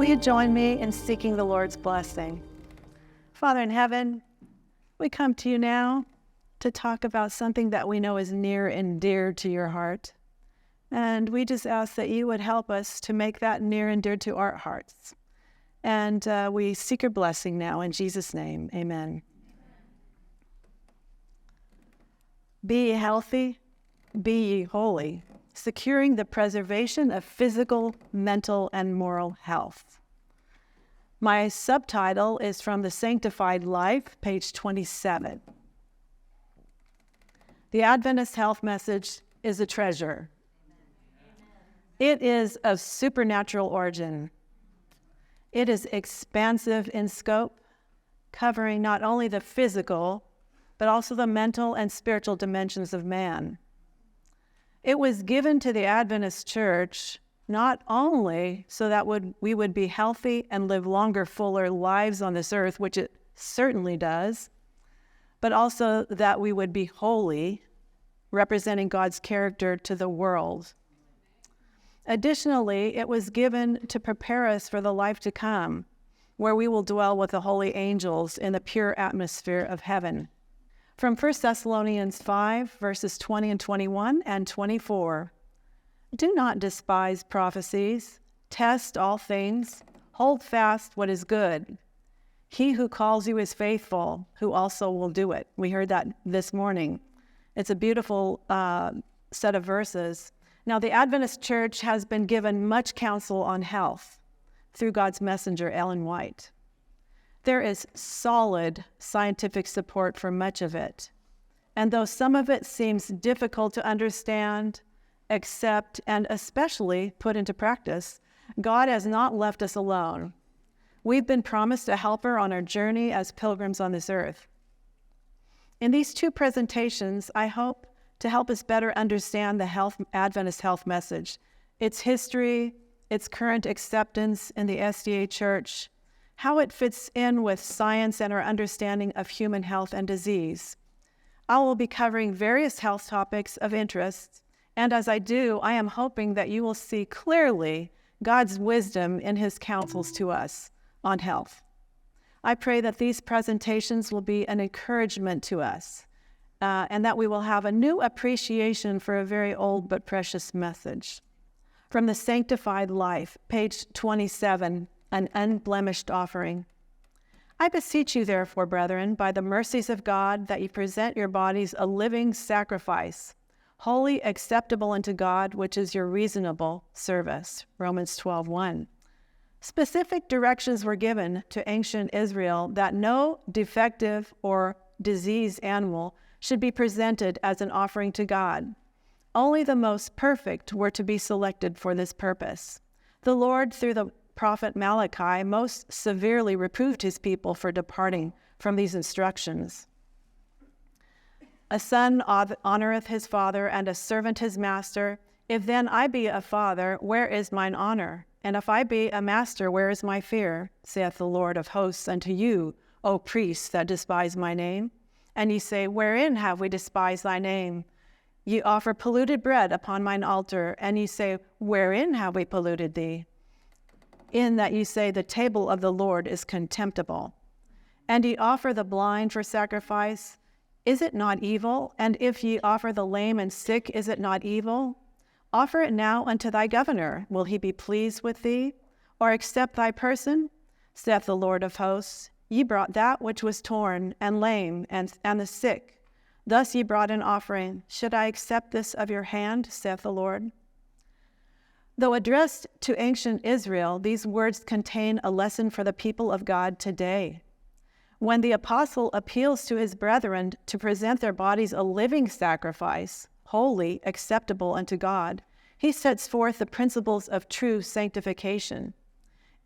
Will you join me in seeking the Lord's blessing? Father in heaven, we come to you now to talk about something that we know is near and dear to your heart. And we just ask that you would help us to make that near and dear to our hearts. And we seek your blessing now in Jesus' name. Amen. Be ye healthy, be ye holy, securing the preservation of physical, mental, and moral health. My subtitle is from the Sanctified Life, page 27. The Adventist health message is a treasure. It is of supernatural origin. It is expansive in scope, covering not only the physical, but also the mental and spiritual dimensions of man. It was given to the Adventist Church not only so that we would be healthy and live longer, fuller lives on this earth, which it certainly does, but also that we would be holy, representing God's character to the world. Additionally, it was given to prepare us for the life to come, where we will dwell with the holy angels in the pure atmosphere of heaven. From 1 Thessalonians 5, verses 20 and 21 and 24, do not despise prophecies, test all things, hold fast what is good. He who calls you is faithful, who also will do it. We heard that this morning. It's a beautiful set of verses. Now, the Adventist Church has been given much counsel on health through God's messenger, Ellen White. There is solid scientific support for much of it. And though some of it seems difficult to understand, accept, and especially put into practice, God has not left us alone. We've been promised a helper on our journey as pilgrims on this earth. In these two presentations, I hope to help us better understand the Adventist health message, its history, its current acceptance in the SDA Church, how it fits in with science and our understanding of human health and disease. I will be covering various health topics of interest, and as I do, I am hoping that you will see clearly God's wisdom in his counsels to us on health. I pray that these presentations will be an encouragement to us, and that we will have a new appreciation for a very old but precious message. From the Sanctified Life, page 27, an unblemished offering. I beseech you, therefore, brethren, by the mercies of God, that you present your bodies a living sacrifice, wholly acceptable unto God, which is your reasonable service. Romans 12:1. Specific directions were given to ancient Israel that no defective or diseased animal should be presented as an offering to God. Only the most perfect were to be selected for this purpose. The Lord, through the prophet Malachi, most severely reproved his people for departing from these instructions. A son honoreth his father, and a servant his master. If then I be a father, where is mine honor? And if I be a master, where is my fear? Saith the Lord of hosts unto you, O priests that despise my name. And ye say, wherein have we despised thy name? Ye offer polluted bread upon mine altar, and ye say, wherein have we polluted thee? In that ye say, the table of the Lord is contemptible. And ye offer the blind for sacrifice, is it not evil? And if ye offer the lame and sick, is it not evil? Offer it now unto thy governor. Will he be pleased with thee? Or accept thy person? Saith the Lord of hosts, ye brought that which was torn, and lame, and the sick. Thus ye brought an offering. Should I accept this of your hand? Saith the Lord. Though addressed to ancient Israel, these words contain a lesson for the people of God today. When the apostle appeals to his brethren to present their bodies a living sacrifice, holy, acceptable unto God, he sets forth the principles of true sanctification.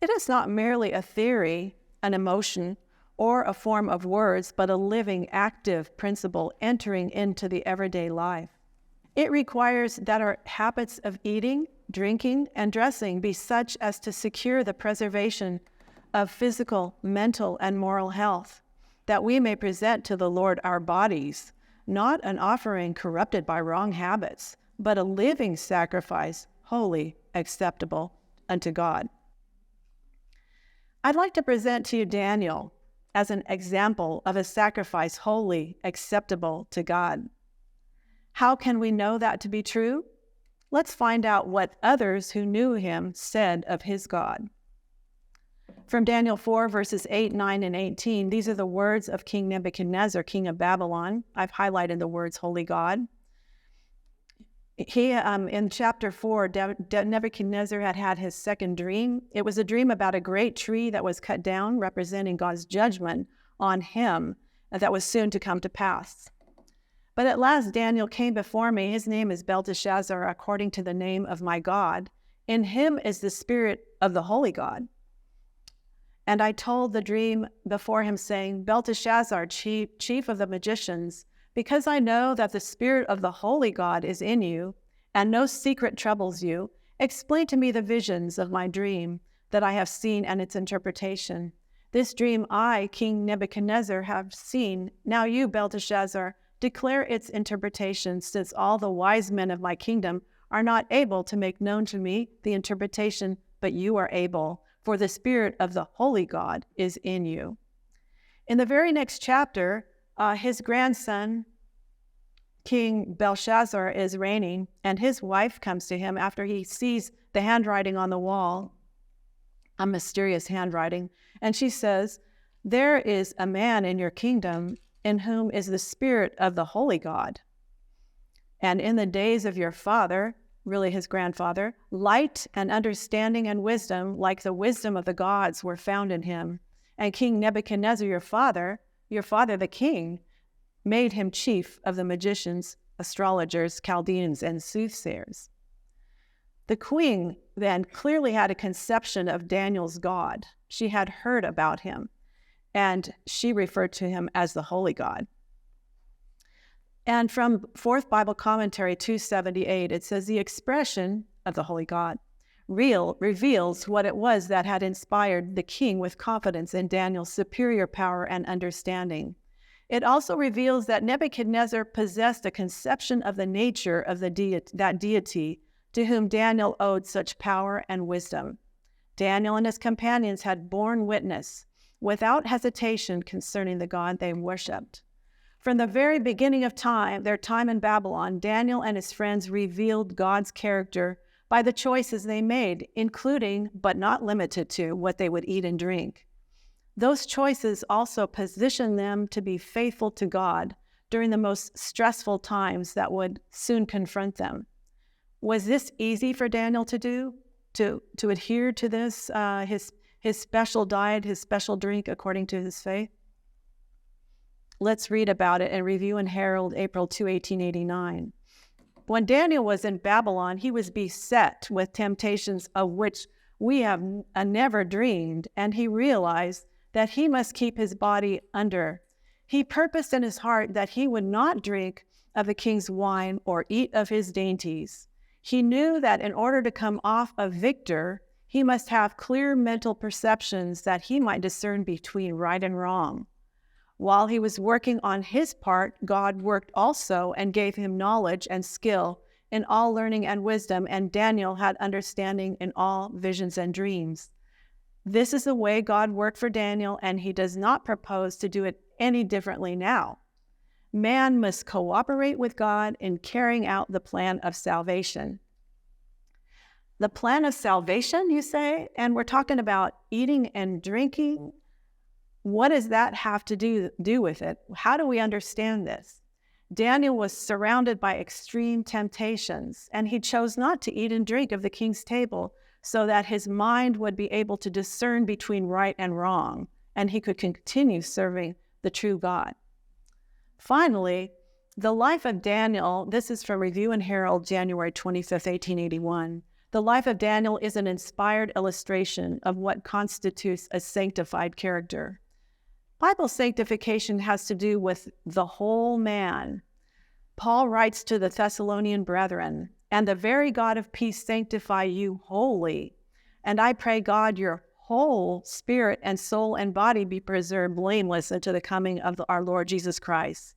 It is not merely a theory, an emotion, or a form of words, but a living, active principle entering into the everyday life. It requires that our habits of eating, drinking, and dressing be such as to secure the preservation of physical, mental, and moral health, that we may present to the Lord our bodies, not an offering corrupted by wrong habits, but a living sacrifice, holy, acceptable unto God. I'd like to present to you Daniel as an example of a sacrifice holy, acceptable to God. How can we know that to be true? Let's find out what others who knew him said of his God. From Daniel 4, verses 8, 9, and 18, these are the words of King Nebuchadnezzar, king of Babylon. I've highlighted the words holy God. He, in chapter 4, Nebuchadnezzar had his second dream. It was a dream about a great tree that was cut down, representing God's judgment on him that was soon to come to pass. But at last Daniel came before me. His name is Belteshazzar, according to the name of my God. In him is the spirit of the holy God. And I told the dream before him, saying, Belteshazzar, chief of the magicians, because I know that the spirit of the holy God is in you, and no secret troubles you, explain to me the visions of my dream that I have seen and its interpretation. This dream I, King Nebuchadnezzar, have seen. Now you, Belteshazzar, declare its interpretation, since all the wise men of my kingdom are not able to make known to me the interpretation, but you are able, for the spirit of the holy God is in you. In the very next chapter, his grandson, King Belshazzar, is reigning, and his wife comes to him after he sees the handwriting on the wall, a mysterious handwriting, and she says, there is a man in your kingdom in whom is the spirit of the holy God. And in the days of your father, really his grandfather, light and understanding and wisdom, like the wisdom of the gods, were found in him. And King Nebuchadnezzar, your father the king, made him chief of the magicians, astrologers, Chaldeans, and soothsayers. The queen then clearly had a conception of Daniel's God. She had heard about him, and she referred to him as the holy God. And from Fourth Bible Commentary 278, it says, the expression of the holy God reveals what it was that had inspired the king with confidence in Daniel's superior power and understanding. It also reveals that Nebuchadnezzar possessed a conception of the nature of that deity to whom Daniel owed such power and wisdom. Daniel and his companions had borne witness without hesitation concerning the God they worshipped. From the very beginning of time, their time in Babylon, Daniel and his friends revealed God's character by the choices they made, including, but not limited to, what they would eat and drink. Those choices also positioned them to be faithful to God during the most stressful times that would soon confront them. Was this easy for Daniel to do? To adhere to this, his special diet, his special drink according to his faith? Let's read about it in Review and Herald, April 2, 1889. When Daniel was in Babylon, he was beset with temptations of which we have never dreamed, and he realized that he must keep his body under. He purposed in his heart that he would not drink of the king's wine or eat of his dainties. He knew that in order to come off a victor, he must have clear mental perceptions that he might discern between right and wrong. While he was working on his part, God worked also and gave him knowledge and skill in all learning and wisdom, and Daniel had understanding in all visions and dreams. This is the way God worked for Daniel, and he does not propose to do it any differently now. Man must cooperate with God in carrying out the plan of salvation. The plan of salvation, you say? And we're talking about eating and drinking? What does that have to do with it? How do we understand this? Daniel was surrounded by extreme temptations, and he chose not to eat and drink of the king's table so that his mind would be able to discern between right and wrong, and he could continue serving the true God. Finally, the life of Daniel, this is from Review and Herald, January 25th, 1881. The life of Daniel is an inspired illustration of what constitutes a sanctified character. Bible sanctification has to do with the whole man. Paul writes to the Thessalonian brethren, and the very God of peace sanctify you wholly. And I pray God your whole spirit and soul and body be preserved blameless unto the coming of our Lord Jesus Christ.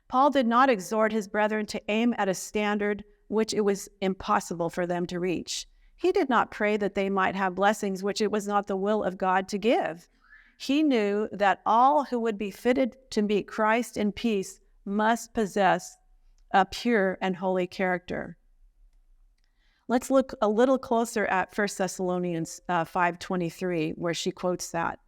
Paul did not exhort his brethren to aim at a standard which it was impossible for them to reach. He did not pray that they might have blessings which it was not the will of God to give. He knew that all who would be fitted to meet Christ in peace must possess a pure and holy character. Let's look a little closer at 1 Thessalonians 5:23, where she quotes that.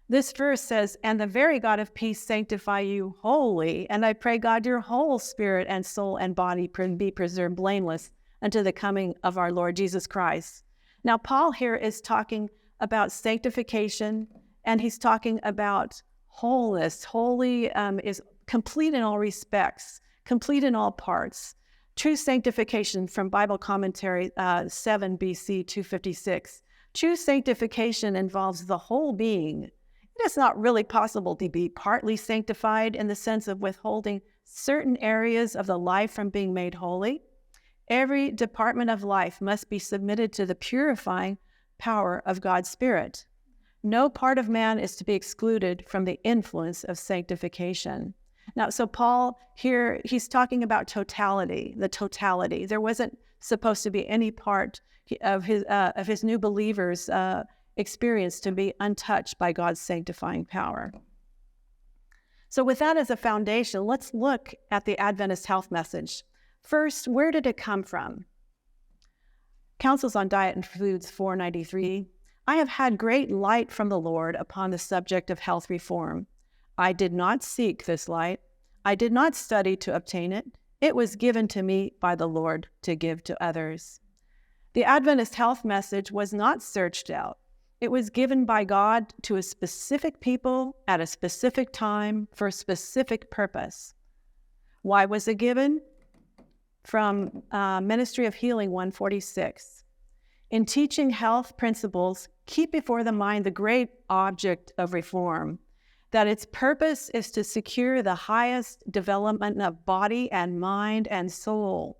This verse says, "And the very God of peace sanctify you wholly, and I pray God your whole spirit and soul and body be preserved blameless unto the coming of our Lord Jesus Christ." Now, Paul here is talking about sanctification, and he's talking about wholeness. Holy is complete in all respects, complete in all parts. True sanctification from Bible commentary 7 BC 256. True sanctification involves the whole being. It is not really possible to be partly sanctified in the sense of withholding certain areas of the life from being made holy. Every department of life must be submitted to the purifying power of God's Spirit. No part of man is to be excluded from the influence of sanctification. Now, so Paul here, he's talking about totality, the totality. There wasn't supposed to be any part of his new believers' experience to be untouched by God's sanctifying power. So with that as a foundation, let's look at the Adventist health message. First, where did it come from? Counsels on Diet and Foods 493. I have had great light from the Lord upon the subject of health reform. I did not seek this light. I did not study to obtain it. It was given to me by the Lord to give to others. The Adventist health message was not searched out. It was given by God to a specific people at a specific time for a specific purpose. Why was it given? From Ministry of Healing 146. In teaching health principles, keep before the mind the great object of reform, that its purpose is to secure the highest development of body and mind and soul.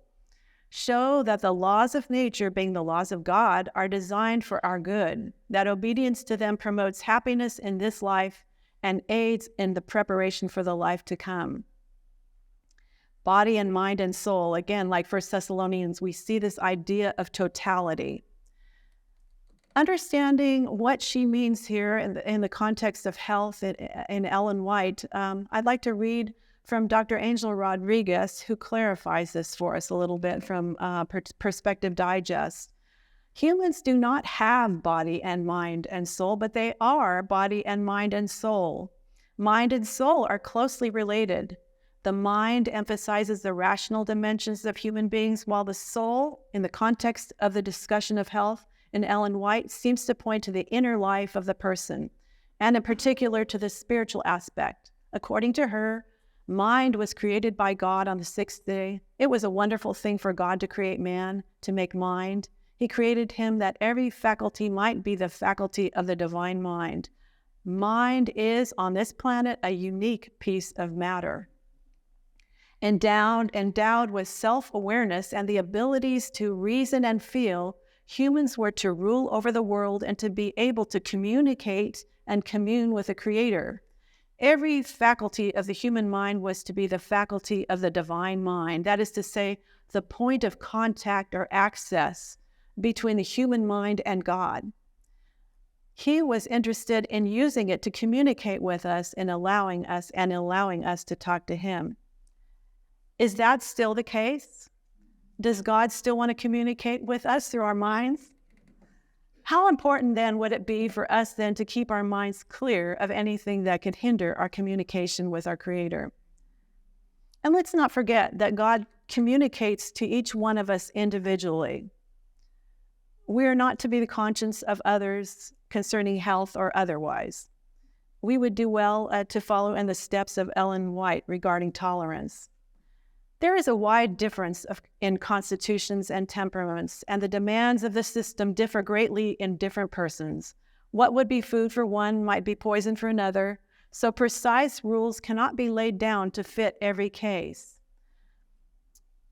Show that the laws of nature, being the laws of God, are designed for our good, that obedience to them promotes happiness in this life and aids in the preparation for the life to come. Body and mind and soul, again, like 1 Thessalonians, we see this idea of totality. Understanding what she means here in the context of health in Ellen White, I'd like to read from Dr. Angel Rodriguez, who clarifies this for us a little bit from Perspective Digest. Humans do not have body and mind and soul, but they are body and mind and soul. Mind and soul are closely related. The mind emphasizes the rational dimensions of human beings, while the soul, in the context of the discussion of health in Ellen White, seems to point to the inner life of the person, and in particular to the spiritual aspect. According to her, mind was created by God on the sixth day. It was a wonderful thing for God to create man, to make mind. He created him that every faculty might be the faculty of the divine mind. Mind is, on this planet, a unique piece of matter. Endowed with self-awareness and the abilities to reason and feel, humans were to rule over the world and to be able to communicate and commune with the Creator. Every faculty of the human mind was to be the faculty of the divine mind. That is to say, the point of contact or access between the human mind and God. He was interested in using it to communicate with us and allowing us to talk to Him. Is that still the case? Does God still want to communicate with us through our minds? How important then would it be for us then to keep our minds clear of anything that could hinder our communication with our Creator? And let's not forget that God communicates to each one of us individually. We are not to be the conscience of others concerning health or otherwise. We would do well to follow in the steps of Ellen White regarding tolerance. There is a wide difference in constitutions and temperaments, and the demands of the system differ greatly in different persons. What would be food for one might be poison for another, so precise rules cannot be laid down to fit every case.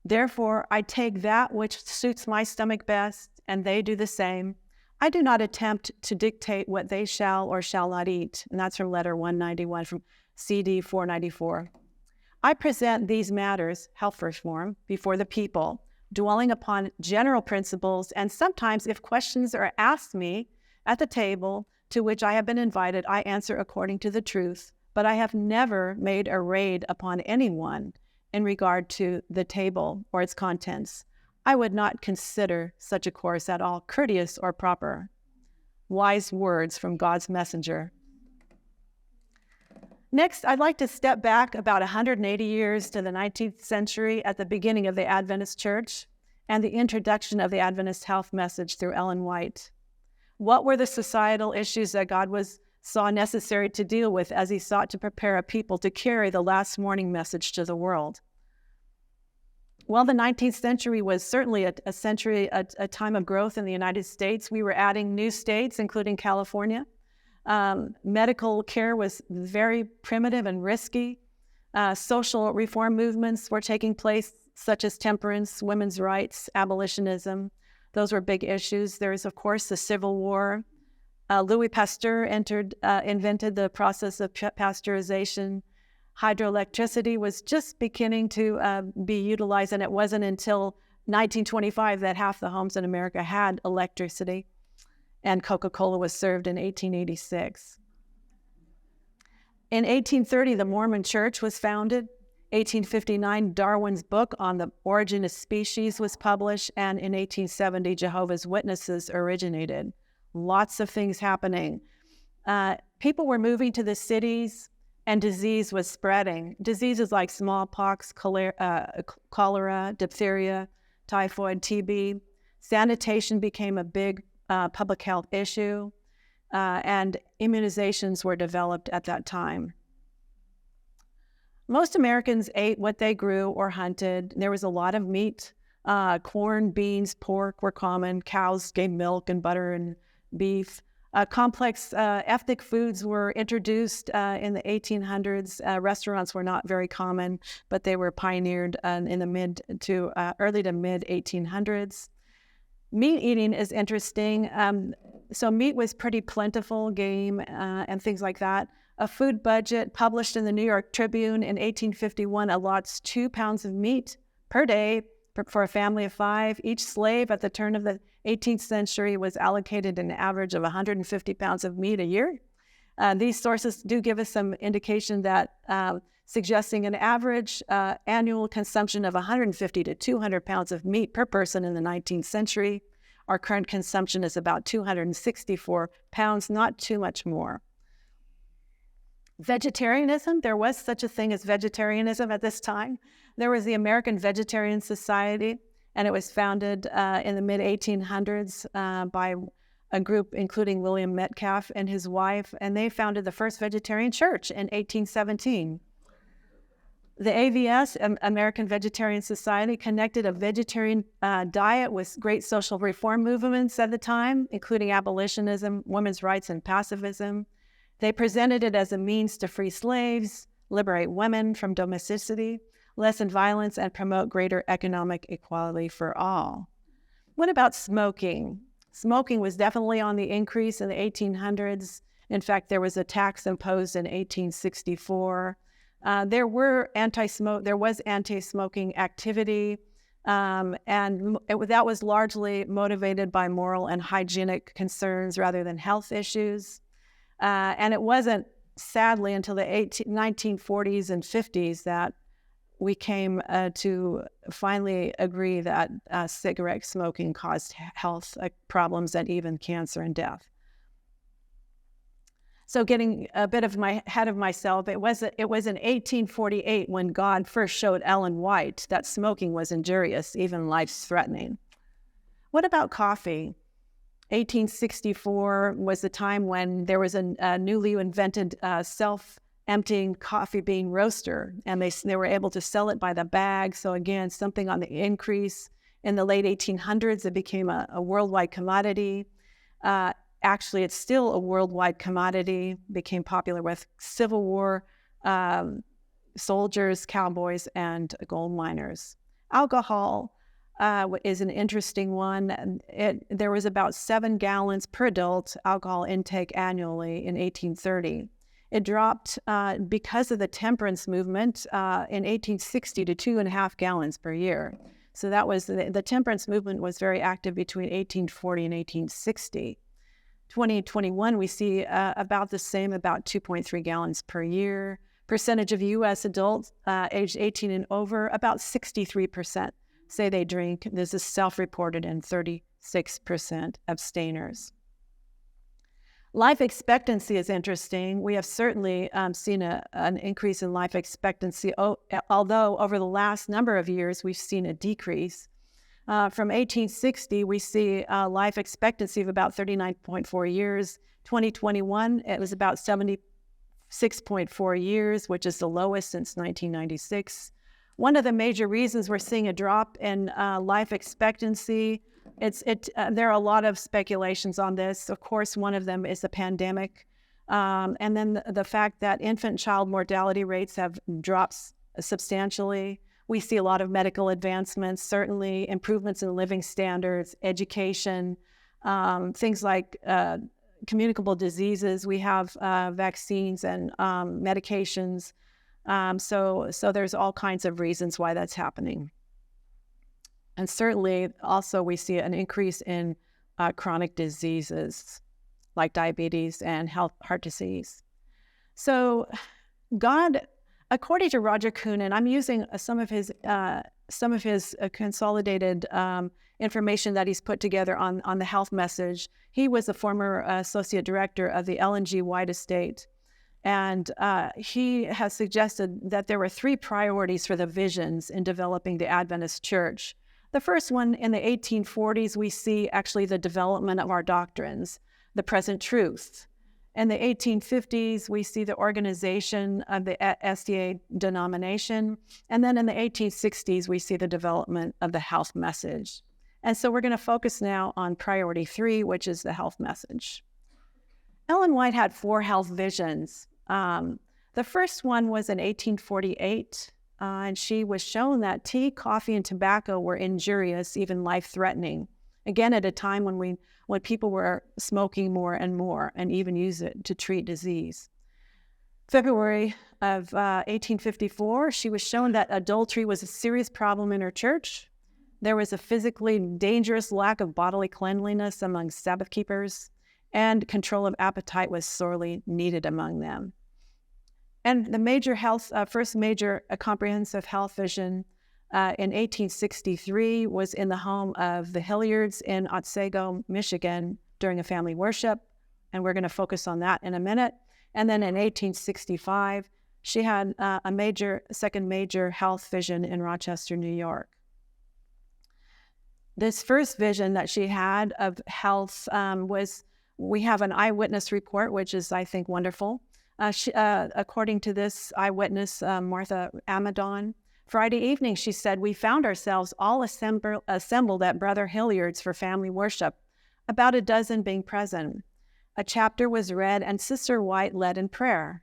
Therefore, I take that which suits my stomach best, and they do the same. I do not attempt to dictate what they shall or shall not eat, and that's from letter 191 from CD 494. I present these matters, health reform, before the people, dwelling upon general principles, and sometimes if questions are asked me at the table to which I have been invited, I answer according to the truth, but I have never made a raid upon anyone in regard to the table or its contents. I would not consider such a course at all courteous or proper. Wise words from God's messenger. Next, I'd like to step back about 180 years to the 19th century at the beginning of the Adventist Church and the introduction of the Adventist health message through Ellen White. What were the societal issues that God saw necessary to deal with as he sought to prepare a people to carry the last morning message to the world? Well, the 19th century was certainly a time of growth in the United States. We were adding new states, including California. Medical care was very primitive and risky. Social reform movements were taking place, such as temperance, women's rights, abolitionism. Those were big issues. There is, of course, the Civil War. Louis Pasteur invented the process of pasteurization. Hydroelectricity was just beginning to be utilized, and it wasn't until 1925 that half the homes in America had electricity, and Coca-Cola was served in 1886. In 1830, the Mormon Church was founded. 1859, Darwin's book on the origin of species was published, and in 1870, Jehovah's Witnesses originated. Lots of things happening. People were moving to the cities, and disease was spreading. Diseases like smallpox, cholera, diphtheria, typhoid, TB. Sanitation became a big public health issue, and immunizations were developed at that time. Most Americans ate what they grew or hunted. There was a lot of meat. Corn, beans, pork were common. Cows gave milk and butter and beef. Complex ethnic foods were introduced in the 1800s. Restaurants were not very common, but they were pioneered in the early to mid 1800s. Meat eating is interesting. So meat was pretty plentiful, game and things like that. A food budget published in the New York Tribune in 1851 allots 2 pounds of meat per day for a family of 5. Each slave at the turn of the 18th century was allocated an average of 150 pounds of meat a year. These sources do give us some indication that suggesting an average annual consumption of 150 to 200 pounds of meat per person in the 19th century. Our current consumption is about 264 pounds, not too much more. Vegetarianism, there was such a thing as vegetarianism at this time. There was the American Vegetarian Society, and it was founded in the mid-1800s by a group including William Metcalf and his wife, and they founded the first vegetarian church in 1817. The AVS, American Vegetarian Society, connected a vegetarian diet with great social reform movements at the time, including abolitionism, women's rights, and pacifism. They presented it as a means to free slaves, liberate women from domesticity, lessen violence, and promote greater economic equality for all. What about smoking? Smoking was definitely on the increase in the 1800s. In fact, there was a tax imposed in 1864. There was anti-smoking activity, and that was largely motivated by moral and hygienic concerns rather than health issues. And it wasn't, sadly, until the 1940s and 50s that we came to finally agree that cigarette smoking caused health problems and even cancer and death. So getting a bit of ahead of myself, it was in 1848 when God first showed Ellen White that smoking was injurious, even life-threatening. What about coffee? 1864 was the time when there was a newly invented self-emptying coffee bean roaster, and they were able to sell it by the bag. So again, something on the increase. In the late 1800s, it became a worldwide commodity. Actually, it's still a worldwide commodity, became popular with Civil War soldiers, cowboys, and gold miners. Alcohol is an interesting one. There was about 7 gallons per adult alcohol intake annually in 1830. It dropped because of the temperance movement in 1860 to 2.5 gallons per year. So that was the temperance movement was very active between 1840 and 1860. 2021, we see about the same, about 2.3 gallons per year. Percentage of U.S. adults aged 18 and over, about 63% say they drink. This is self-reported, and 36% abstainers. Life expectancy is interesting. We have certainly seen an increase in life expectancy, although over the last number of years, we've seen a decrease. From 1860, we see a life expectancy of about 39.4 years. 2021, it was about 76.4 years, which is the lowest since 1996. One of the major reasons we're seeing a drop in life expectancy, there are a lot of speculations on this. Of course, one of them is the pandemic. And then the fact that infant and child mortality rates have dropped substantially. We see a lot of medical advancements, certainly improvements in living standards, education, things like communicable diseases. We have vaccines and medications. So there's all kinds of reasons why that's happening. And certainly also we see an increase in chronic diseases like diabetes and heart disease. So God, according to Roger Kuhn, and I'm using some of his consolidated information that he's put together on the health message. He was the former associate director of the Ellen G. White Estate. And he has suggested that there were 3 priorities for the visions in developing the Adventist church. The first one, in the 1840s, we see actually the development of our doctrines, the present truth. In the 1850s, we see the organization of the SDA denomination. And then in the 1860s, we see the development of the health message. And so we're going to focus now on priority 3, which is the health message. Ellen White had 4 health visions. The first one was in 1848, and she was shown that tea, coffee, and tobacco were injurious, even life-threatening. Again, at a time when people were smoking more and even use it to treat disease. February of 1854, she was shown that adultery was a serious problem in her church. There was a physically dangerous lack of bodily cleanliness among Sabbath keepers, and control of appetite was sorely needed among them. And the first major comprehensive health vision in 1863 was in the home of the Hilliards in Otsego, Michigan, during a family worship, and we're going to focus on that in a minute. And then in 1865, she had a second major health vision in Rochester, New York. This first vision that she had of health we have an eyewitness report, which is, I think, wonderful. According to this eyewitness, Martha Amadon, Friday evening, she said, "We found ourselves all assembled at Brother Hilliard's for family worship, about a dozen being present. A chapter was read, and Sister White led in prayer.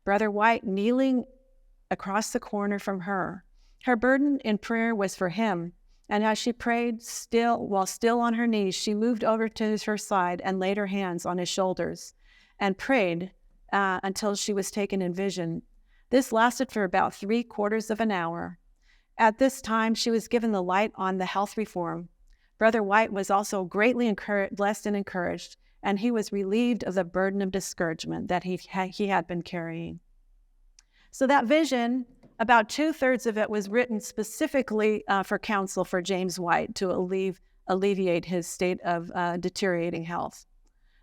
Brother White kneeling across the corner from her. Her burden in prayer was for him, and as she prayed, while still on her knees, she moved over to her side and laid her hands on his shoulders and prayed until she was taken in vision. This lasted for about 3/4 of an hour. At this time, she was given the light on the health reform. Brother White was also greatly blessed and encouraged, and he was relieved of the burden of discouragement that he had been carrying." So that vision, about 2/3 of it was written specifically for counsel for James White to alleviate his state of deteriorating health.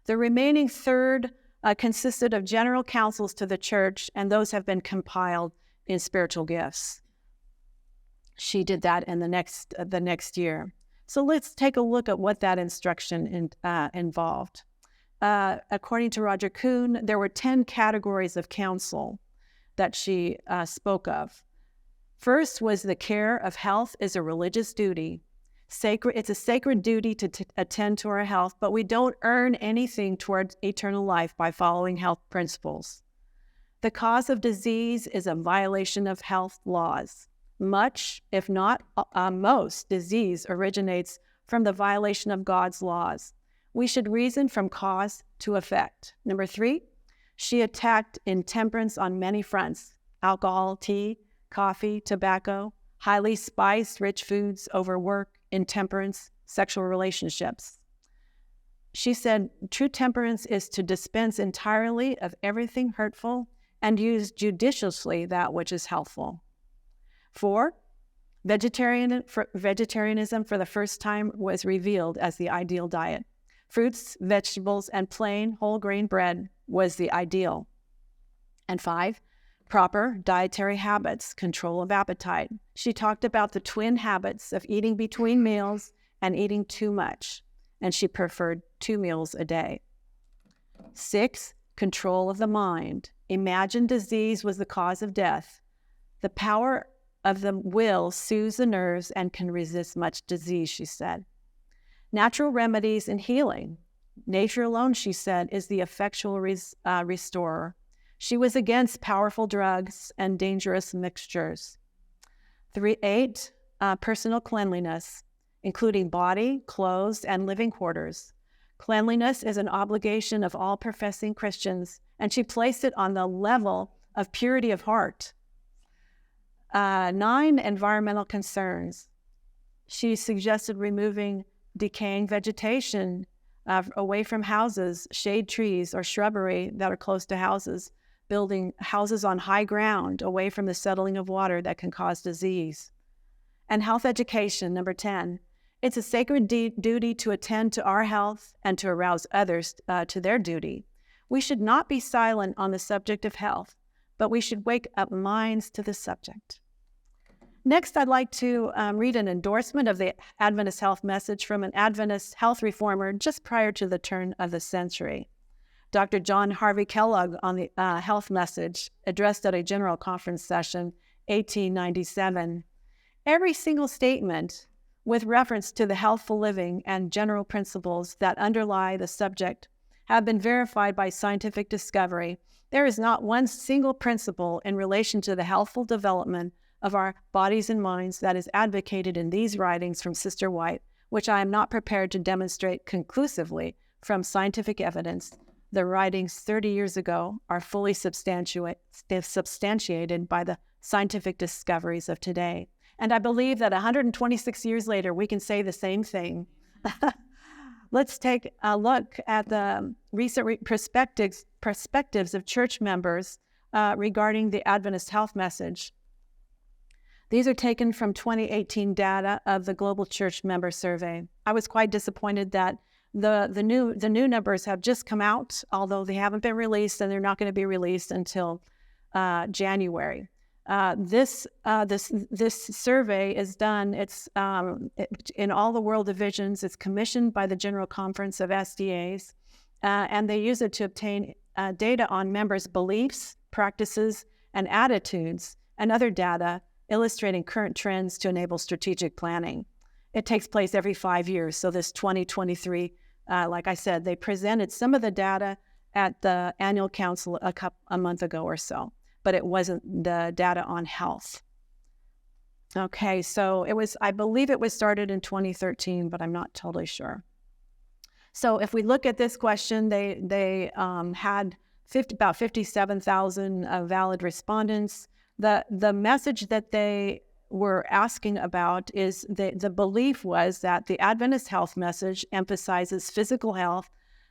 The remaining third consisted of general counsels to the church, and those have been compiled in Spiritual Gifts. She did that in the next year. So let's take a look at what that instruction involved. According to Roger Kuhn, there were 10 categories of counsel that she spoke of. First was the care of health is a religious duty. It's a sacred duty to attend to our health, but we don't earn anything towards eternal life by following health principles. The cause of disease is a violation of health laws. Much, if not most, disease originates from the violation of God's laws. We should reason from cause to effect. Number 3, she attacked intemperance on many fronts: alcohol, tea, coffee, tobacco, highly spiced, rich foods, overwork, intemperance, sexual relationships. She said, true temperance is to dispense entirely of everything hurtful and use judiciously that which is healthful. 4, vegetarianism for the first time was revealed as the ideal diet. Fruits, vegetables, and plain whole grain bread was the ideal. And 5, proper dietary habits, control of appetite. She talked about the twin habits of eating between meals and eating too much, and she preferred 2 meals a day. 6, control of the mind. Imagined disease was the cause of death. The power of the will soothes the nerves and can resist much disease, she said. Natural remedies and healing. Nature alone, she said, is the effectual restorer. She was against powerful drugs and dangerous mixtures. 8, personal cleanliness, including body, clothes, and living quarters. Cleanliness is an obligation of all professing Christians, and she placed it on the level of purity of heart. 9, environmental concerns. She suggested removing decaying vegetation away from houses, shade trees or shrubbery that are close to houses, building houses on high ground away from the settling of water that can cause disease. And health education, number 10. It's a sacred duty to attend to our health and to arouse others to their duty. We should not be silent on the subject of health, but we should wake up minds to the subject. Next, I'd like to read an endorsement of the Adventist health message from an Adventist health reformer just prior to the turn of the century. Dr. John Harvey Kellogg on the health message addressed at a general conference session, 1897. Every single statement with reference to the healthful living and general principles that underlie the subject have been verified by scientific discovery. There is not one single principle in relation to the healthful development of our bodies and minds that is advocated in these writings from Sister White, which I am not prepared to demonstrate conclusively from scientific evidence. The writings 30 years ago are fully substantiated by the scientific discoveries of today. And I believe that 126 years later, we can say the same thing. Let's take a look at the recent perspectives of church members regarding the Adventist health message. These are taken from 2018 data of the Global Church Member Survey. I was quite disappointed that the new numbers have just come out, although they haven't been released, and they're not going to be released until January. This survey is done. It's in all the world divisions. It's commissioned by the General Conference of SDAs, and they use it to obtain data on members' beliefs, practices, and attitudes, and other data illustrating current trends to enable strategic planning. It takes place every 5 years. So this 2023, like I said, they presented some of the data at the annual council a month ago or so, but it wasn't the data on health. Okay, so I believe it was started in 2013, but I'm not totally sure. So if we look at this question, they had about 57,000 valid respondents. The message that they were asking about is the belief was that the Adventist health message emphasizes physical health,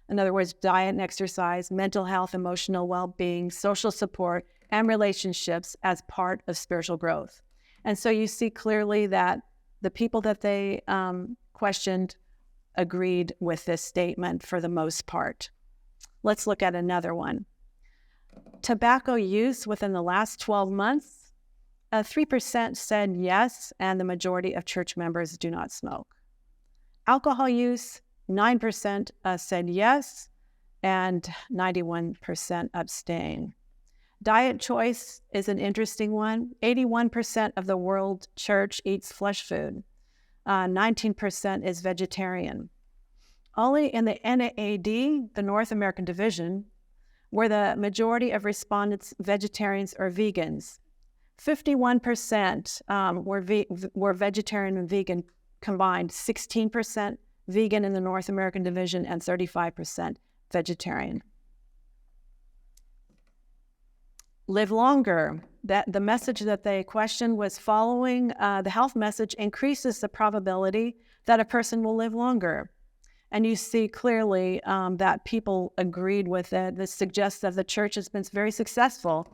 in other words, diet and exercise, mental health, emotional well-being, social support, and relationships as part of spiritual growth. And so you see clearly that the people that they questioned agreed with this statement for the most part. Let's look at another one. Tobacco use within the last 12 months, 3% said yes, and the majority of church members do not smoke. Alcohol use, 9% said yes, and 91% abstain. Diet choice is an interesting one. 81% of the world church eats flesh food. 19% is vegetarian. Only in the NAAD, the North American division, where the majority of respondents vegetarians or vegans. 51% were vegetarian and vegan combined. 16% vegan in the North American division and 35% vegetarian. Live longer. that the message that they questioned was following the health message increases the probability that a person will live longer. And you see clearly that people agreed with it. This suggests that the church has been very successful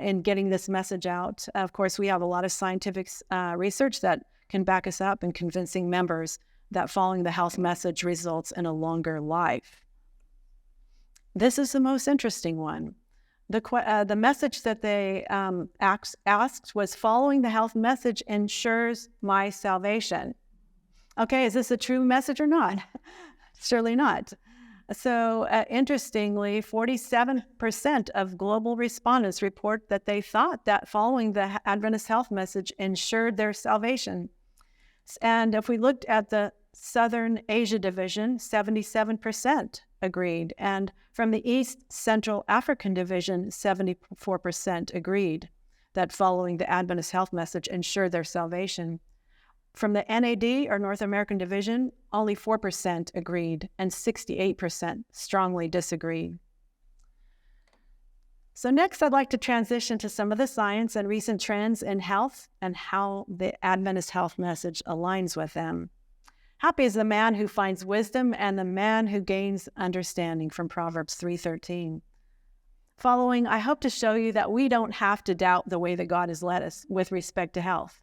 in getting this message out. Of course, we have a lot of scientific research that can back us up in convincing members that following the health message results in a longer life. This is the most interesting one. The message that they asked was, following the health message ensures my salvation. Okay, is this a true message or not? Surely not. So interestingly, 47% of global respondents report that they thought that following the Adventist health message ensured their salvation. And if we looked at the Southern Asia division, 77% agreed. And from the East Central African division, 74% agreed that following the Adventist health message ensured their salvation. From the NAD, or North American division, only 4% agreed and 68% strongly disagreed. So next, I'd like to transition to some of the science and recent trends in health and how the Adventist health message aligns with them. Happy is the man who finds wisdom and the man who gains understanding, from Proverbs 3:13. Following, I hope to show you that we don't have to doubt the way that God has led us with respect to health.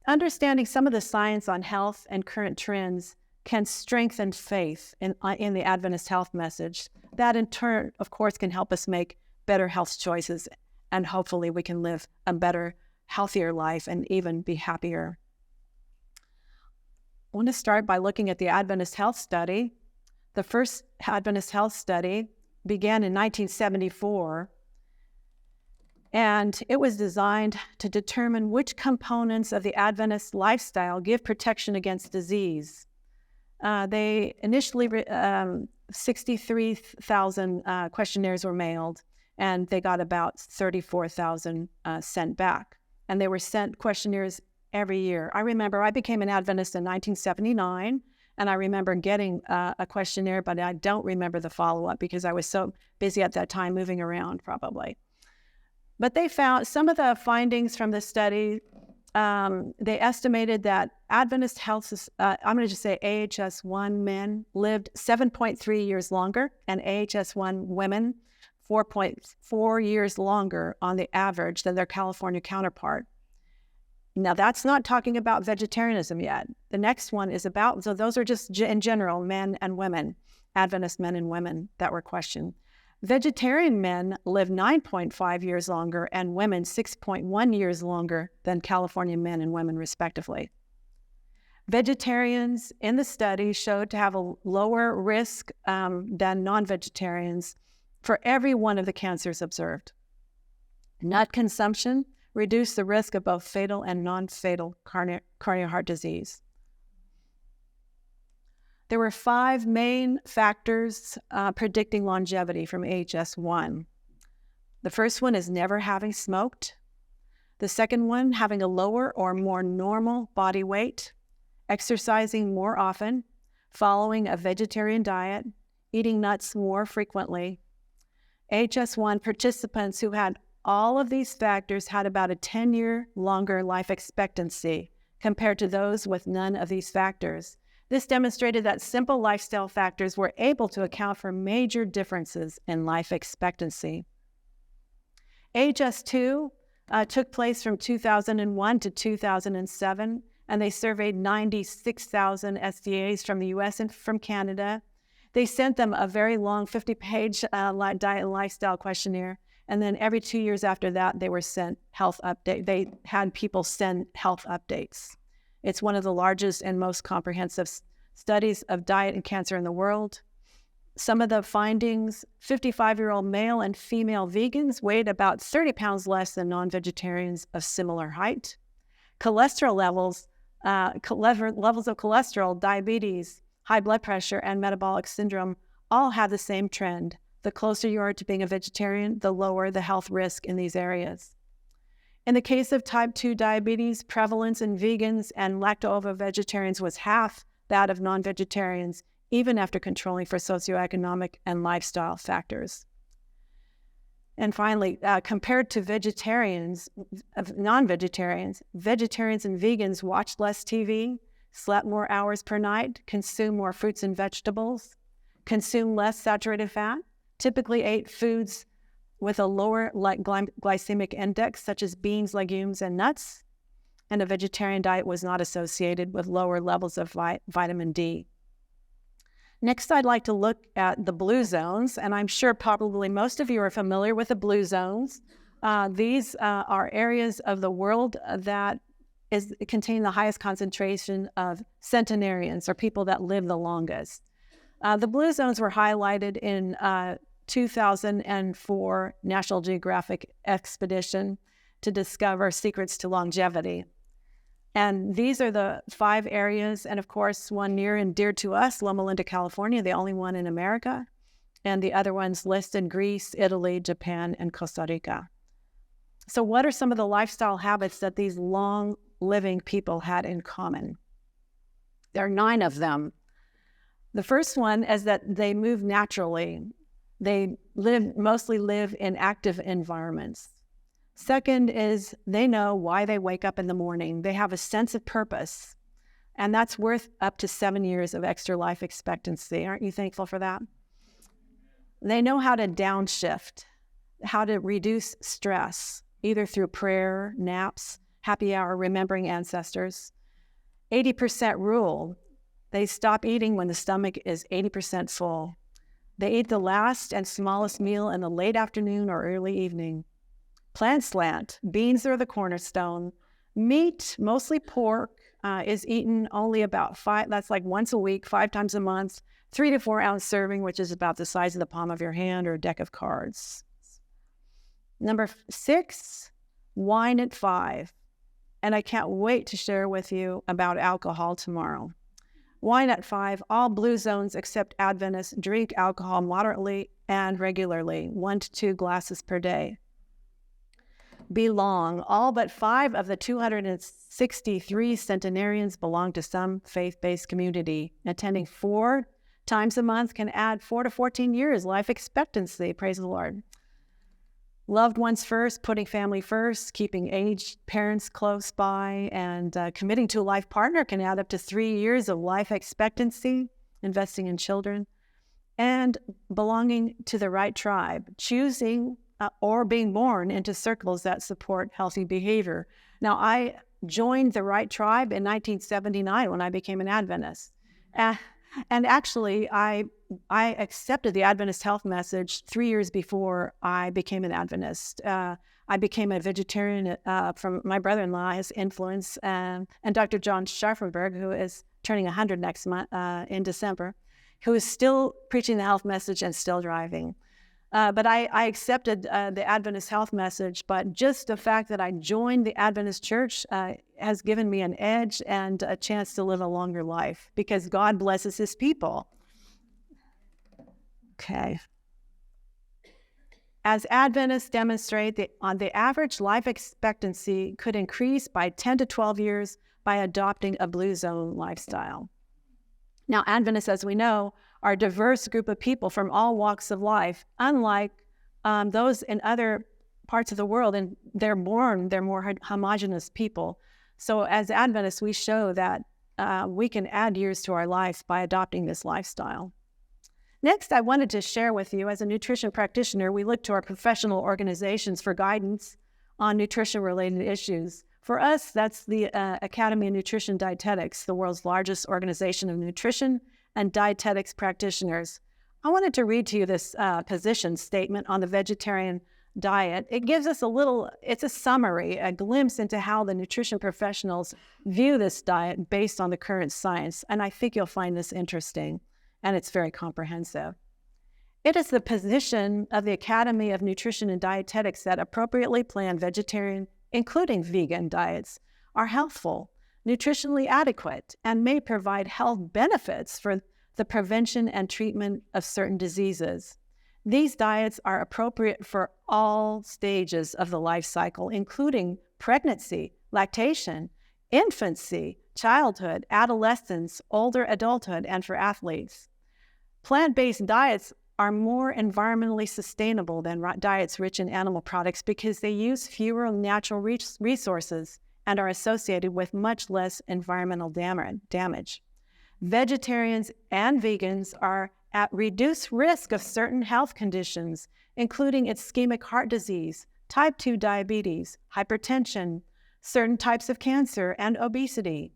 Understanding some of the science on health and current trends can strengthen faith in the Adventist health message. That in turn, of course, can help us make better health choices, and hopefully we can live a better, healthier life and even be happier. I want to start by looking at the Adventist health study. The first Adventist health study began in 1974. And it was designed to determine which components of the Adventist lifestyle give protection against disease. They initially, 63,000 questionnaires were mailed, and they got about 34,000 sent back. And they were sent questionnaires every year. I remember I became an Adventist in 1979, and I remember getting a questionnaire, but I don't remember the follow-up because I was so busy at that time moving around, probably. But they found some of the findings from the study. They estimated that Adventist health, I'm going to just say AHS-1 men lived 7.3 years longer, and AHS-1 women 4.4 years longer on the average than their California counterpart. Now, that's not talking about vegetarianism yet. The next one is about, so those are just in general, men and women, Adventist men and women that were questioned. Vegetarian men live 9.5 years longer and women 6.1 years longer than California men and women, respectively. Vegetarians in the study showed to have a lower risk than non-vegetarians for every one of the cancers observed. Nut consumption reduced the risk of both fatal and non-fatal coronary heart disease. There were 5 main factors predicting longevity from AHS-1. The first one is never having smoked. The second one, having a lower or more normal body weight, exercising more often, following a vegetarian diet, eating nuts more frequently. AHS-1 participants who had all of these factors had about a 10-year longer life expectancy compared to those with none of these factors. This demonstrated that simple lifestyle factors were able to account for major differences in life expectancy. AHS-2 took place from 2001 to 2007, and they surveyed 96,000 SDAs from the U.S. and from Canada. They sent them a very long 50-page diet and lifestyle questionnaire, and then every 2 years after that, they were sent health update. They had people send health updates. It's one of the largest and most comprehensive studies of diet and cancer in the world. Some of the findings, 55-year-old male and female vegans weighed about 30 pounds less than non-vegetarians of similar height. Cholesterol levels of cholesterol, diabetes, high blood pressure, and metabolic syndrome all have the same trend. The closer you are to being a vegetarian, the lower the health risk in these areas. In the case of type 2 diabetes, prevalence in vegans and lacto-ovo-vegetarians was half that of non-vegetarians, even after controlling for socioeconomic and lifestyle factors. And finally, compared to non-vegetarians, vegetarians and vegans watched less TV, slept more hours per night, consumed more fruits and vegetables, consumed less saturated fat, typically ate foods with a lower glycemic index, such as beans, legumes, and nuts, and a vegetarian diet was not associated with lower levels of vitamin D. Next, I'd like to look at the blue zones, and I'm sure probably most of you are familiar with the blue zones. These are areas of the world that contain the highest concentration of centenarians, or people that live the longest. The blue zones were highlighted in 2004 National Geographic expedition to discover secrets to longevity. And these are the 5 areas, and of course, one near and dear to us, Loma Linda, California, the only one in America, and the other ones listed: Greece, Italy, Japan, and Costa Rica. So what are some of the lifestyle habits that these long-living people had in common? There are 9 of them. The first one is that they move naturally. They mostly live in active environments. Second is they know why they wake up in the morning. They have a sense of purpose, and that's worth up to 7 years of extra life expectancy. Aren't you thankful for that? They know how to downshift, how to reduce stress, either through prayer, naps, happy hour, remembering ancestors. 80% rule. They stop eating when the stomach is 80% full. They eat the last and smallest meal in the late afternoon or early evening. Plant slant. Beans are the cornerstone. Meat, mostly pork, is eaten only about 5, that's like once a week, 5 times a month, 3 to 4 ounce serving, which is about the size of the palm of your hand or a deck of cards. Number 6, wine at 5. And I can't wait to share with you about alcohol tomorrow. Wine at 5, all blue zones except Adventists drink alcohol moderately and regularly, 1 to 2 glasses per day. Belong. All but 5 of the 263 centenarians belong to some faith-based community. Attending 4 times a month can add 4 to 14 years life expectancy. Praise the Lord. Loved ones first, putting family first, keeping aged parents close by, and committing to a life partner can add up to 3 years of life expectancy, investing in children, and belonging to the right tribe, choosing or being born into circles that support healthy behavior. Now, I joined the right tribe in 1979 when I became an Adventist. And actually, I accepted the Adventist health message 3 years before I became an Adventist. I became a vegetarian from my brother-in-law, his influence, and Dr. John Scharfenberg, who is turning 100 next month in December, who is still preaching the health message and still driving. But I accepted the Adventist health message, but just the fact that I joined the Adventist church has given me an edge and a chance to live a longer life because God blesses his people. Okay. As Adventists demonstrate, on the average life expectancy could increase by 10 to 12 years by adopting a blue zone lifestyle. Now, Adventists, as we know, are a diverse group of people from all walks of life, unlike those in other parts of the world, and they're more homogenous people. So as Adventists, we show that we can add years to our lives by adopting this lifestyle. Next, I wanted to share with you, as a nutrition practitioner, we look to our professional organizations for guidance on nutrition-related issues. For us, that's the Academy of Nutrition Dietetics, the world's largest organization of nutrition and dietetics practitioners. I wanted to read to you this position statement on the vegetarian diet. It gives us it's a summary, a glimpse into how the nutrition professionals view this diet based on the current science. And I think you'll find this interesting, and it's very comprehensive. It is the position of the Academy of Nutrition and Dietetics that appropriately planned vegetarian, including vegan diets, are healthful, nutritionally adequate, and may provide health benefits for the prevention and treatment of certain diseases. These diets are appropriate for all stages of the life cycle, including pregnancy, lactation, infancy, childhood, adolescence, older adulthood, and for athletes. Plant-based diets are more environmentally sustainable than diets rich in animal products because they use fewer natural resources and are associated with much less environmental damage. Vegetarians and vegans are at reduced risk of certain health conditions, including ischemic heart disease, type 2 diabetes, hypertension, certain types of cancer, and obesity.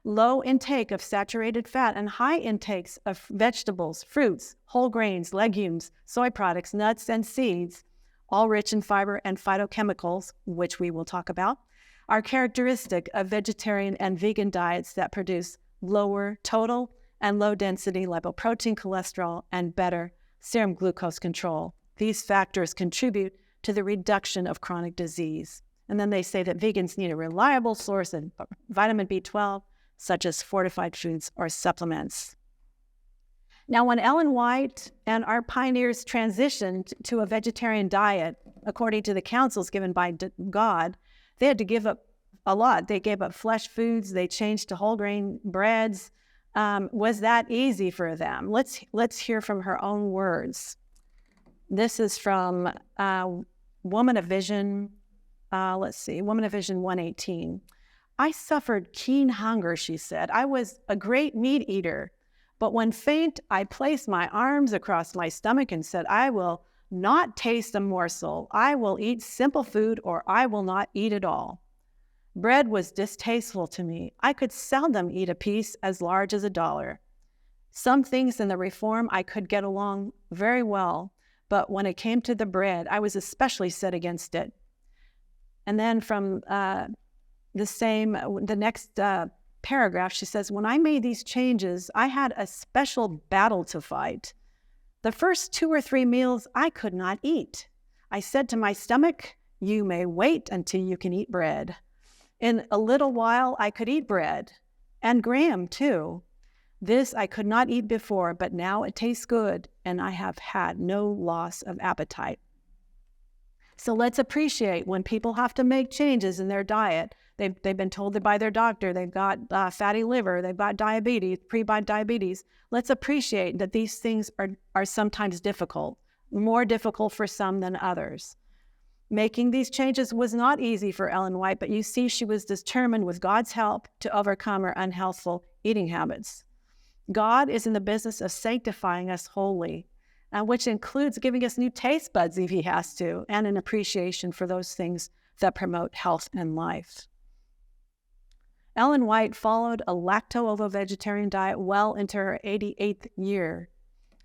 Low intake of saturated fat and high intakes of vegetables, fruits, whole grains, legumes, soy products, nuts, and seeds, all rich in fiber and phytochemicals, which we will talk about, are characteristic of vegetarian and vegan diets that produce lower total and low-density lipoprotein cholesterol and better serum glucose control. These factors contribute to the reduction of chronic disease. And then they say that vegans need a reliable source of vitamin B12, such as fortified foods or supplements. Now, when Ellen White and our pioneers transitioned to a vegetarian diet, according to the counsels given by God, they had to give up a lot. They gave up flesh foods. They changed to whole grain breads. Was that easy for them? Let's hear from her own words. This is from Woman of Vision. Woman of Vision 118. I suffered keen hunger, she said. I was a great meat eater, but when faint, I placed my arms across my stomach and said, I will not taste a morsel. I will eat simple food or I will not eat at all. Bread was distasteful to me. I could seldom eat a piece as large as $1. Some things in the reform I could get along very well, but when it came to the bread, I was especially set against it. And then from the next paragraph, she says, when I made these changes, I had a special battle to fight. The first 2 or 3 meals I could not eat. I said to my stomach, you may wait until you can eat bread. In a little while, I could eat bread, and graham too. This I could not eat before, but now it tastes good, and I have had no loss of appetite. So let's appreciate when people have to make changes in their diet. They've been told by their doctor they've got fatty liver, they've got diabetes, pre-diabetes. Let's appreciate that these things are sometimes difficult, more difficult for some than others. Making these changes was not easy for Ellen White, but you see she was determined with God's help to overcome her unhealthful eating habits. God is in the business of sanctifying us wholly, which includes giving us new taste buds if he has to, and an appreciation for those things that promote health and life. Ellen White followed a lacto-ovo-vegetarian diet well into her 88th year.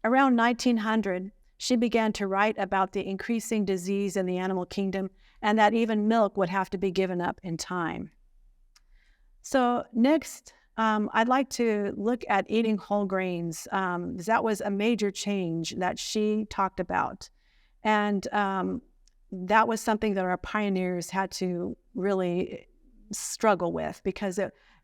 Around 1900, she began to write about the increasing disease in the animal kingdom and that even milk would have to be given up in time. So next, I'd like to look at eating whole grains. That was a major change that she talked about. And that was something that our pioneers had to really struggle with, because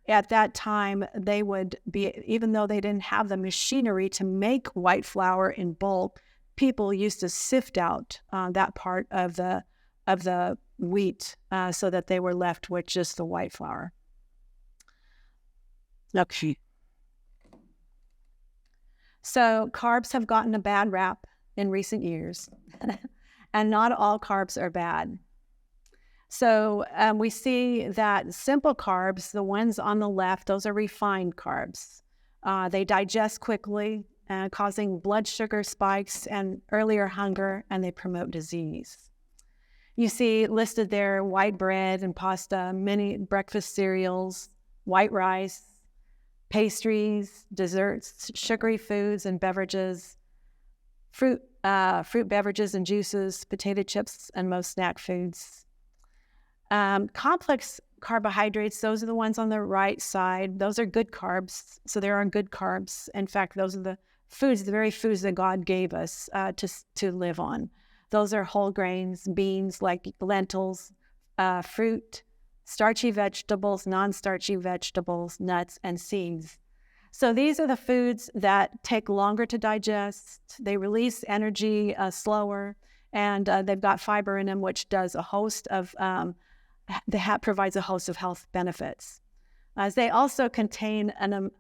at that time they would be, even though they didn't have the machinery to make white flour in bulk, people used to sift out that part of the wheat so that they were left with just the white flour. Okay. So carbs have gotten a bad rap in recent years, and not all carbs are bad. So we see that simple carbs, the ones on the left, those are refined carbs. They digest quickly, causing blood sugar spikes and earlier hunger, and they promote disease. You see listed there white bread and pasta, many breakfast cereals, white rice, pastries, desserts, sugary foods and beverages, fruit beverages and juices, potato chips, and most snack foods. Complex carbohydrates, those are the ones on the right side. Those are good carbs. So there are good carbs. In fact, those are the foods, the very foods that God gave us to live on. Those are whole grains, beans like lentils, fruit, starchy vegetables, non-starchy vegetables, nuts, and seeds. So these are the foods that take longer to digest. They release energy slower, and they've got fiber in them, which does a host of provides a host of health benefits. as they also contain an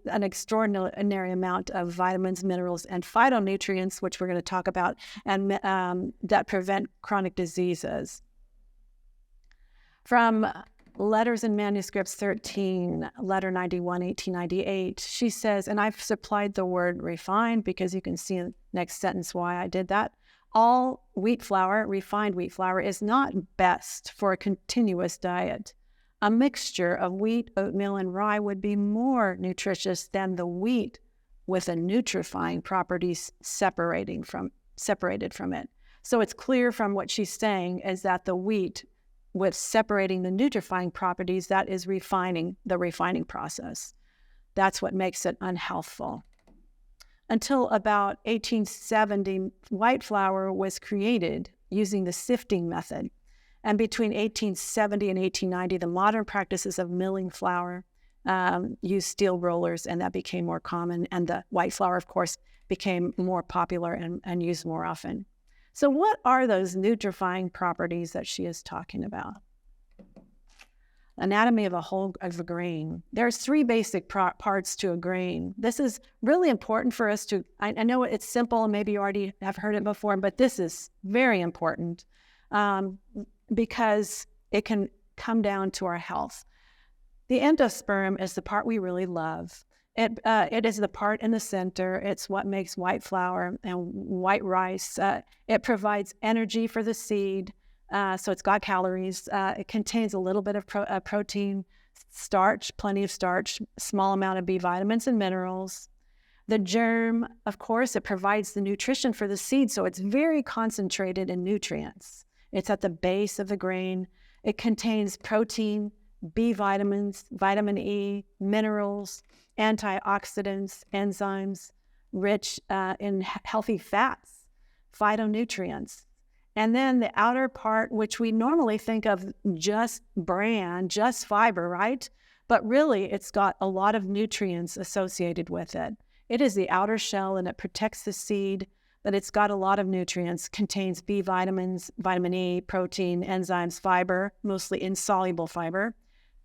extraordinary amount of vitamins, minerals, and phytonutrients, which we're going to talk about, and that prevent chronic diseases. From Letters and Manuscripts 13, letter 91, 1898, she says, and I've supplied the word refined because you can see in the next sentence why I did that. All wheat flour, refined wheat flour, is not best for a continuous diet. A mixture of wheat, oatmeal, and rye would be more nutritious than the wheat with the nutrifying properties separated from it. So it's clear from what she's saying is that the wheat with separating the nutrifying properties, that is the refining process. That's what makes it unhealthful. Until about 1870, white flour was created using the sifting method. And between 1870 and 1890, the modern practices of milling flour used steel rollers, and that became more common. And the white flour, of course, became more popular and used more often. So what are those nutrifying properties that she is talking about? Anatomy of a grain. There's three basic parts to a grain. This is really important for us to, I know it's simple and maybe you already have heard it before, but this is very important because it can come down to our health. The endosperm is the part we really love. It is the part in the center. It's what makes white flour and white rice. It provides energy for the seed, so it's got calories. It contains a little bit of protein, starch, plenty of starch, small amount of B vitamins and minerals. The germ, of course, it provides the nutrition for the seed, so it's very concentrated in nutrients. It's at the base of the grain. It contains protein, B vitamins, vitamin E, minerals, antioxidants, enzymes, rich in healthy fats, phytonutrients. And then the outer part, which we normally think of just bran, just fiber, right? But really, it's got a lot of nutrients associated with it. It is the outer shell, and it protects the seed, but it's got a lot of nutrients, contains B vitamins, vitamin E, protein, enzymes, fiber, mostly insoluble fiber,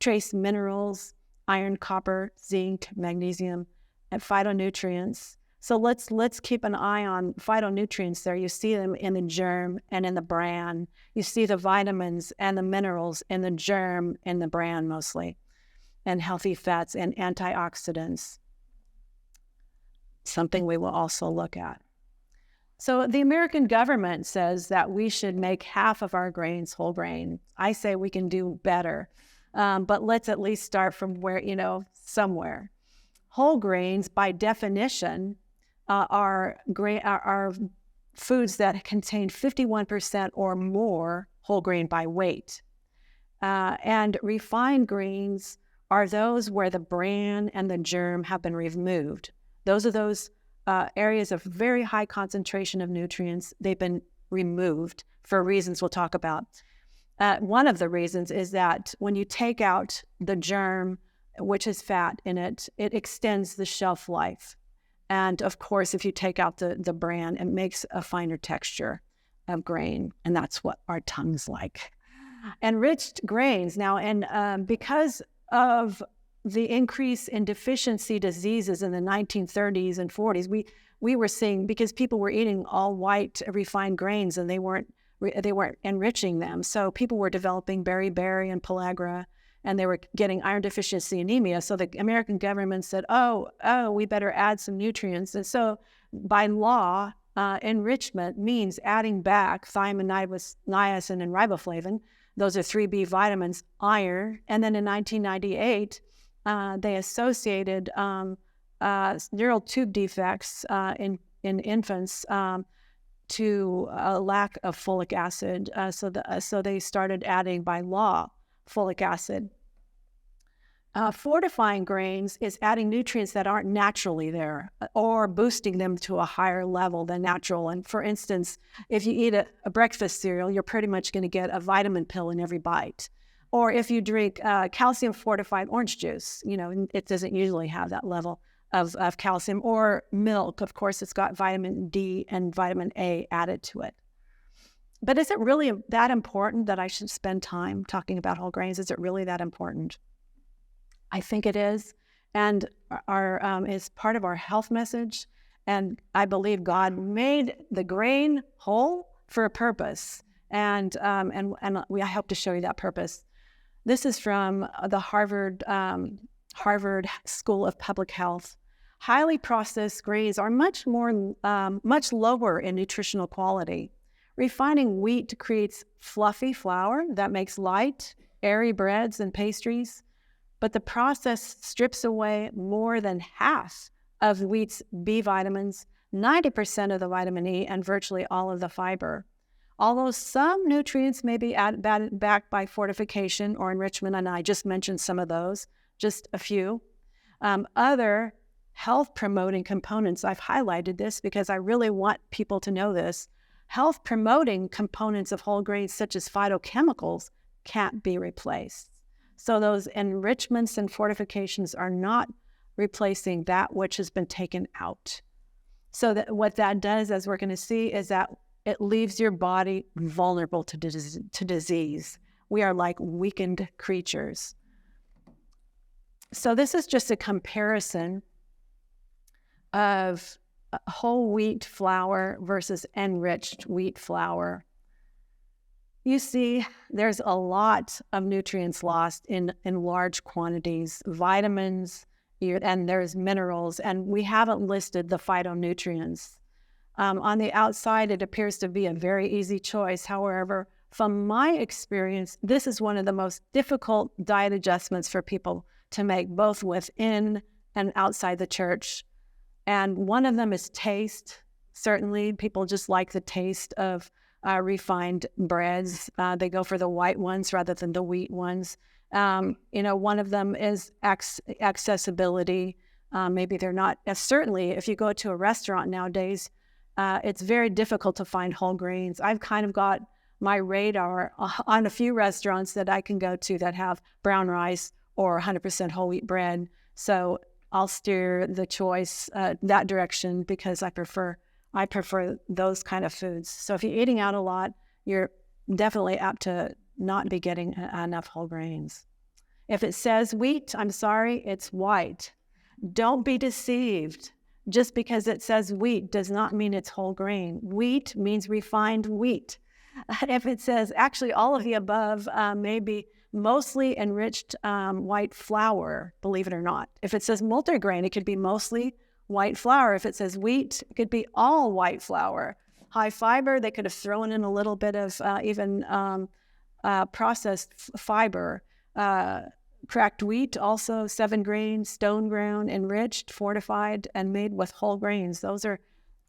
trace minerals, iron, copper, zinc, magnesium, and phytonutrients. So let's keep an eye on phytonutrients there. You see them in the germ and in the bran. You see the vitamins and the minerals in the germ and the bran mostly, and healthy fats and antioxidants, something we will also look at. So the American government says that we should make half of our grains whole grain. I say we can do better, but let's at least start from where, somewhere. Whole grains, by definition, are foods that contain 51% or more whole grain by weight. And refined grains are those where the bran and the germ have been removed. Those are those areas of very high concentration of nutrients. They've been removed for reasons we'll talk about. One of the reasons is that when you take out the germ, which is fat in it, it extends the shelf life. And of course, if you take out the bran, it makes a finer texture of grain, and that's what our tongues like. Enriched grains now, and because of the increase in deficiency diseases in the 1930s and 40s, we were seeing, because people were eating all white refined grains and they weren't enriching them. So people were developing beriberi and pellagra, and they were getting iron deficiency anemia. So the American government said, oh, we better add some nutrients. And so by law, enrichment means adding back thiamine, niacin, and riboflavin. Those are 3 B vitamins, iron. And then in 1998, they associated neural tube defects in infants to a lack of folic acid. So they started adding by law folic acid. Fortifying grains is adding nutrients that aren't naturally there or boosting them to a higher level than natural. And for instance, if you eat a breakfast cereal, you're pretty much going to get a vitamin pill in every bite. Or if you drink calcium fortified orange juice, it doesn't usually have that level of calcium. Or milk, of course, it's got vitamin D and vitamin A added to it. But is it really that important that I should spend time talking about whole grains? Is it really that important? I think it is, and is part of our health message. And I believe God made the grain whole for a purpose, and I hope to show you that purpose. This is from the Harvard School of Public Health. Highly processed grains are much lower in nutritional quality. Refining wheat creates fluffy flour that makes light, airy breads and pastries, but the process strips away more than half of wheat's B vitamins, 90% of the vitamin E, and virtually all of the fiber. Although some nutrients may be added back by fortification or enrichment, and I just mentioned some of those, just a few. Other health-promoting components, I've highlighted this because I really want people to know this. Health-promoting components of whole grains, such as phytochemicals, can't be replaced. So those enrichments and fortifications are not replacing that which has been taken out. So that what that does, as we're going to see, is that it leaves your body vulnerable to disease. We are like weakened creatures. So this is just a comparison of whole wheat flour versus enriched wheat flour. You see, there's a lot of nutrients lost in large quantities, vitamins, and there's minerals, and we haven't listed the phytonutrients. On the outside, it appears to be a very easy choice. However, from my experience, this is one of the most difficult diet adjustments for people to make, both within and outside the church. And one of them is taste. Certainly, people just like the taste of refined breads. They go for the white ones rather than the wheat ones. One of them is accessibility. Maybe they're not. Certainly, if you go to a restaurant nowadays, it's very difficult to find whole grains. I've kind of got my radar on a few restaurants that I can go to that have brown rice or 100% whole wheat bread. So I'll steer the choice that direction because I prefer those kind of foods. So if you're eating out a lot, you're definitely apt to not be getting enough whole grains. If it says wheat, I'm sorry, it's white. Don't be deceived. Just because it says wheat does not mean it's whole grain. Wheat means refined wheat. If it says actually all of the above, maybe mostly enriched white flour, believe it or not. If it says multigrain, it could be mostly white flour. If it says wheat, it could be all white flour. High fiber, they could have thrown in a little bit of processed fiber. Cracked wheat, also 7 grains, stone ground, enriched, fortified, and made with whole grains. Those are,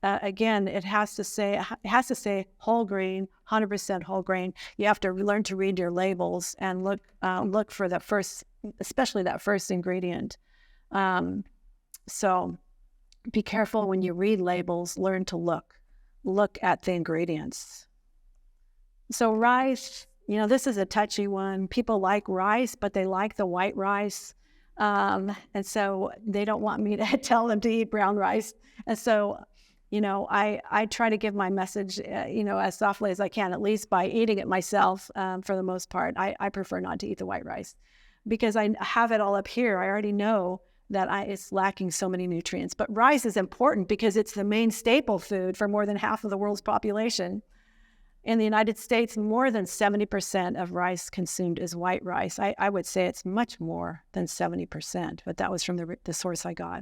again, it has to say whole grain, 100% whole grain. You have to learn to read your labels and look for the first, especially that first ingredient. So be careful when you read labels. Learn to look at the ingredients. So rice. This is a touchy one. People like rice, but they like the white rice. And so they don't want me to tell them to eat brown rice. And so, I try to give my message, as softly as I can, at least by eating it myself for the most part. I prefer not to eat the white rice because I have it all up here. I already know that it's lacking so many nutrients. But rice is important because it's the main staple food for more than half of the world's population. In the United States, more than 70% of rice consumed is white rice. I would say it's much more than 70%, but that was from the source I got.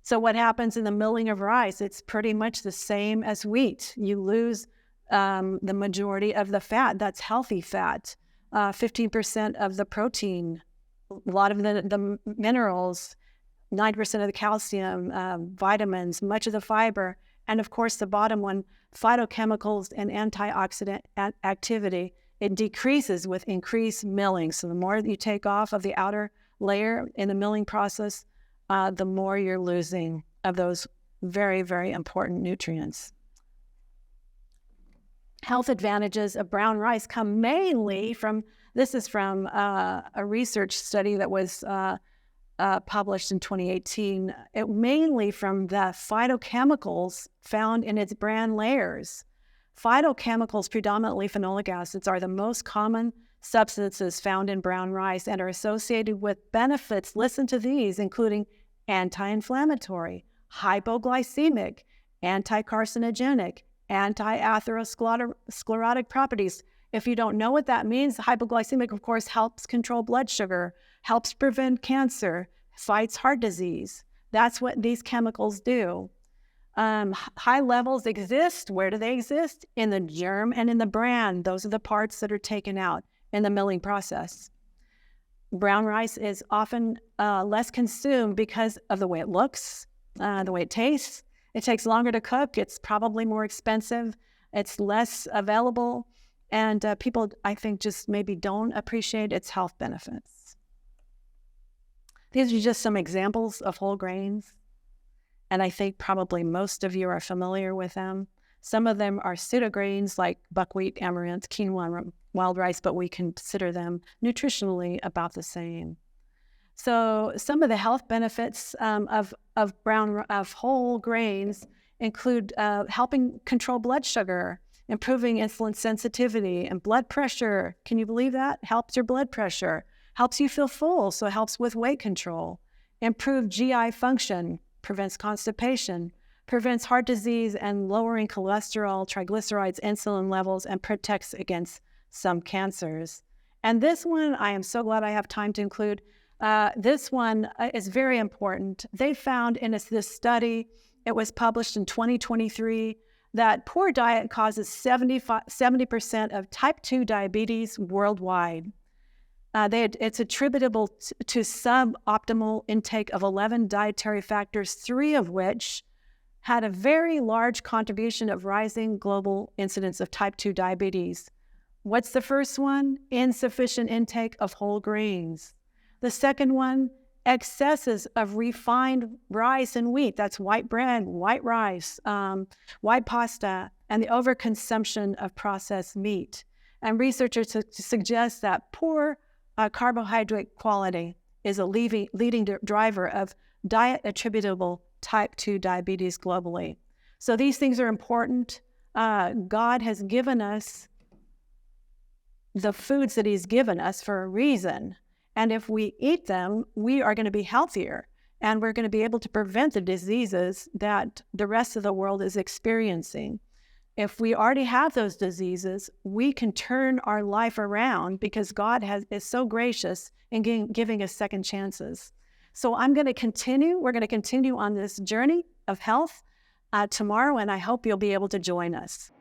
So what happens in the milling of rice? It's pretty much the same as wheat. You lose the majority of the fat. That's healthy fat. 15% of the protein, a lot of the minerals, 9% of the calcium, vitamins, much of the fiber, and of course the bottom one, phytochemicals and antioxidant activity. It decreases with increased milling. So the more you take off of the outer layer in the milling process, the more you're losing of those very, very important nutrients. Health advantages of brown rice come mainly from, this is from a research study that was published in 2018, mainly from the phytochemicals found in its bran layers. Phytochemicals, predominantly phenolic acids, are the most common substances found in brown rice and are associated with benefits. Listen to these, including anti-inflammatory, hypoglycemic, anti-carcinogenic, anti-atherosclerotic properties. If you don't know what that means, hypoglycemic, of course, helps control blood sugar, helps prevent cancer, fights heart disease. That's what these chemicals do. High levels exist. Where do they exist? In the germ and in the bran. Those are the parts that are taken out in the milling process. Brown rice is often less consumed because of the way it looks, the way it tastes. It takes longer to cook. It's probably more expensive. It's less available. And people, I think, just maybe don't appreciate its health benefits. These are just some examples of whole grains. And I think probably most of you are familiar with them. Some of them are pseudograins like buckwheat, amaranth, quinoa, and wild rice, but we consider them nutritionally about the same. So some of the health benefits of whole grains include helping control blood sugar, improving insulin sensitivity and blood pressure. Can you believe that? Helps your blood pressure, helps you feel full, so it helps with weight control. Improved GI function, prevents constipation, prevents heart disease and lowering cholesterol, triglycerides, insulin levels, and protects against some cancers. And this one, I am so glad I have time to include. This one is very important. They found in this study, it was published in 2023, that poor diet causes 70% of type 2 diabetes worldwide. It's attributable to suboptimal intake of 11 dietary factors, 3 of which had a very large contribution of rising global incidence of type 2 diabetes. What's the first one? Insufficient intake of whole grains. The second one, excesses of refined rice and wheat. That's white bread, white rice, white pasta, and the overconsumption of processed meat. And researchers suggest that poor carbohydrate quality is a leading driver of diet attributable type 2 diabetes globally. So these things are important. God has given us the foods that he's given us for a reason. And if we eat them, we are going to be healthier, and we're going to be able to prevent the diseases that the rest of the world is experiencing. If we already have those diseases, we can turn our life around because God is so gracious in giving us second chances. So we're going to continue on this journey of health tomorrow, and I hope you'll be able to join us.